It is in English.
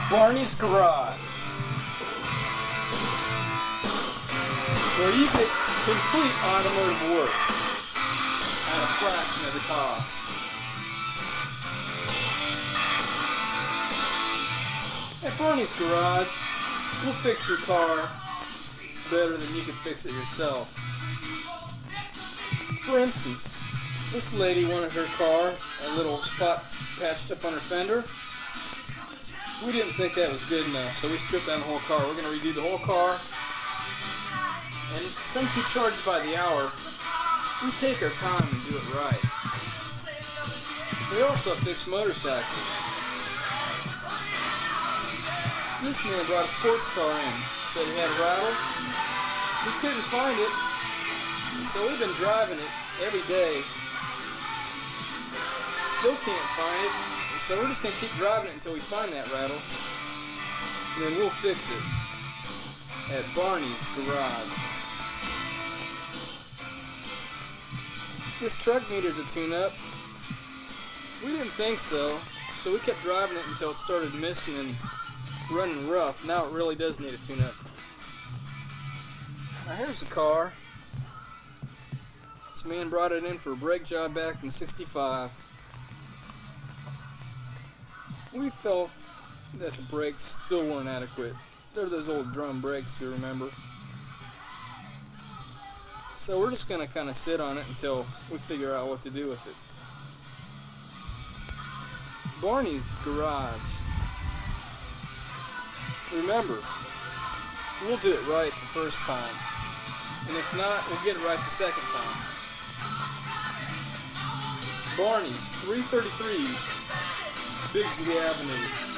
Barneys Garage, where you get complete automotive work at a fraction of the cost. At Barneys Garage, we'll fix your car better than you can fix it yourself. For instance, this lady wanted her car a little spot patched up on her fender. We didn't think that was good enough, so we stripped down the whole car. We're going to redo the whole car. And since we charge by the hour, we take our time and do it right. We also fix motorcycles. This man brought a sports car in. Said he had a rattle. We couldn't find it, so we've been driving it every day. Still can't find it, and so we're just going to keep driving it until we find that rattle. And then we'll fix it at Barneys Garage. This truck needed a tune-up. We didn't think so we kept driving it until it started missing and running rough. Now it really does need a tune-up. Now here's the car. This man brought it in for a brake job back in '65. We felt that the brakes still weren't adequate. They're those old drum brakes, you remember. So we're just going to kind of sit on it until we figure out what to do with it. Barneys Garage. Remember, we'll do it right the first time. And if not, we'll get it right the second time. Barneys, 333 Bigsley Avenue.